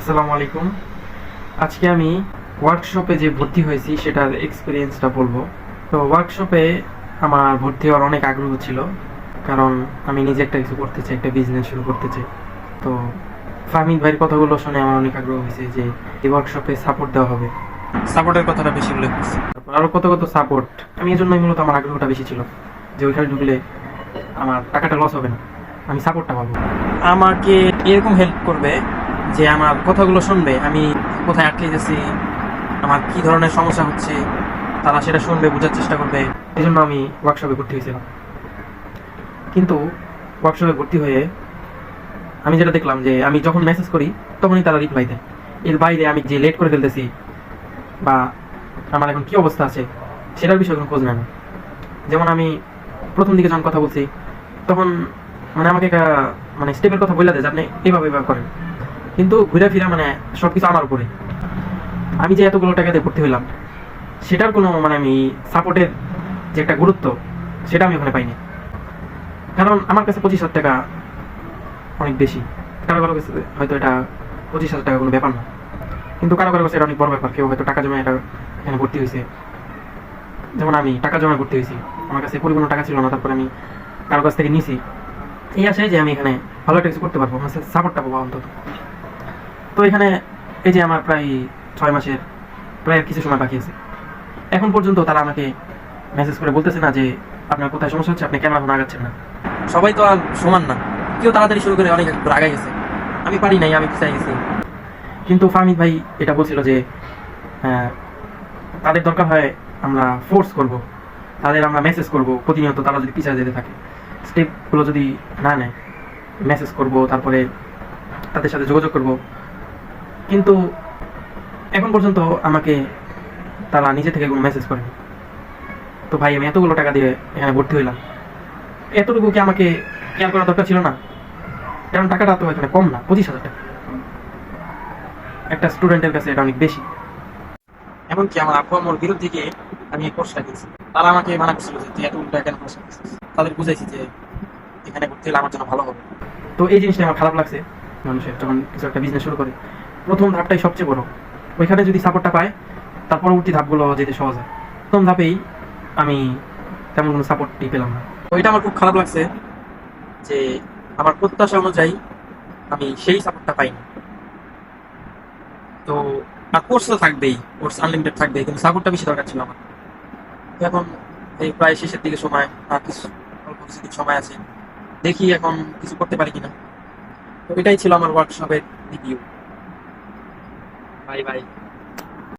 আসসালামু আলাইকুম। আজকে আমি ওয়ার্কশপে যে ভর্তি হয়েছি সেটার এক্সপিরিয়েন্সটা বলবো। তো ওয়ার্কশপে আমার ভর্তি হওয়ার অনেক আগ্রহ ছিল, কারণ আমি নিজে একটা কিছু করতে চাই, একটা বিজনেস শুরু করতে চাই। তো ফাহমিদ ভাইয়ের কথাগুলো শুনে আমার অনেক আগ্রহ হয়েছে যে এই ওয়ার্কশপে সাপোর্ট দেওয়া হবে। সাপোর্টের কথাটা বেশি উল্লেখ করছে, তারপর আরও কত কত সাপোর্ট। আমি এই জন্যই মূলত আমার আগ্রহটা বেশি ছিল যে ওইখানে ঢুকলে আমার টাকাটা লস হবে না, আমি সাপোর্টটা পাবো। আমাকে এরকম হেল্প করবে যে আমার কথাগুলো শুনবে, আমি কোথায় আটকে গেছি, আমার কি ধরনের সমস্যা হচ্ছে, তারা সেটা শুনবে, বোঝার চেষ্টা করবে। এই জন্য আমি ওয়ার্কশপে ভর্তি হয়েছিলাম। কিন্তু ওয়ার্কশপে ভর্তি হয়ে আমি যেটা দেখলাম যে আমি যখন মেসেজ করি তখনই তারা রিপ্লাই দেয়। এর বাইরে আমি যে লেট করে ফেলতেছি বা আমার এখন কি অবস্থা আছে সেটার বিষয়ে কোনো খোঁজ নেয় না। যেমন আমি প্রথম দিকে যখন কথা বলছি তখন আমাকে একটা স্টেপের কথা বলে দেয় যে আপনি এইভাবে এইভাবে করেন, কিন্তু ঘুরে ফিরা সব কিছু আমার উপরে। আমি যে এতগুলো টাকা দিয়ে ভর্তি হইলাম সেটার কোনো আমি সাপোর্টের যে একটা গুরুত্ব সেটা আমি ওখানে পাইনি। কারণ আমার কাছে 25,000 টাকা অনেক বেশি, কারো কারো কাছে হয়তো এটা 25,000 টাকা কোনো ব্যাপার না, কিন্তু কারো কারো কাছে এটা অনেক বড় ব্যাপার। কেউ হয়তো টাকা জমা এটা এখানে ভর্তি হয়েছে, যেমন আমি টাকা জমা ভর্তি হয়েছি, আমার কাছে পরিপূর্ণ টাকা ছিল না, তারপরে আমি কারো কাছ থেকে নিছি এই আছে যে আমি এখানে ভালো একটা কিছু করতে পারবো, আমার সাপোর্টটা পাবো অন্তত। তো এখানে এই যে আমার প্রায় 6 মাসের প্রায় কিছু সময় বাকি আছে, এখন পর্যন্ত তারা আমাকে মেসেজ করে বলতেছে না যে আপনার কোথায় সমস্যা হচ্ছে, আপনি কেন এখন আগাচ্ছেন না। সবাই তো আর সমান না, কেউ তাড়াতাড়ি শুরু করে অনেক আগাই গেছে, আমি পারি নাই, আমি পিছিয়ে গেছি। কিন্তু ফাহমিদ ভাই এটা বলছিল যে তাদের দরকার হয় আমরা ফোর্স করব, তাদের আমরা মেসেজ করব প্রতিনিয়ত, তারা যদি পিছিয়ে যেতে থাকে, স্টেপগুলো যদি না নেয়, মেসেজ করব, তারপরে তাদের সাথে যোগাযোগ করব। কিন্তু এখন পর্যন্ত আমাকে তারা নিজে থেকে কোনো মেসেজ করেনি। তো ভাই আমি এতগুলো টাকা দিয়ে এখানে ভর্তি হইলাম, এতটুকু কি আমাকে কেয়ার করা দরকার ছিল না? কারণ টাকাটা তো এখানে কম না, 25,000 টাকা একটা স্টুডেন্টের কাছে এটা অনেক বেশি। এমনকি আমার আব্বু আম্মুর বিরুদ্ধে গিয়ে আমি এই কোর্সটা দিয়েছি, তারা আমাকে মানা করছিল যে তুই এতগুলো টাকা কেন খরচ করছিস। তাদের বুঝাইছি যে এখানে ভর্তি হলে আমার জন্য ভালো হবে। তো এই জিনিসটা আমার খারাপ লাগছে। মানুষের যখন কিছু একটা বিজনেস শুরু করে প্রথম ধাপটাই সবচেয়ে বড়, ওইখানে যদি সাপোর্টটা পায় তার পরবর্তী ধাপগুলো যেতে সহজ হয়। প্রথম ধাপেই আমি তেমন কোনো সাপোর্টই পেলাম না, তো এটা আমার খুব খারাপ লাগছে যে আমার প্রত্যাশা অনুযায়ী আমি সেই সাপোর্টটা পাইনি। তো আর কোর্স তো থাকবেই, কোর্স আনলিমিটেড থাকবেই, কিন্তু সাপোর্টটা বেশি দরকার ছিল আমার। তো এখন এই প্রায় শেষের দিকে সময়, আর কিছু অল্প কিছুদিন সময় আছে, দেখি এখন কিছু করতে পারি কিনা। তো এটাই ছিল আমার ওয়ার্কশপের রিভিউ। Bye bye.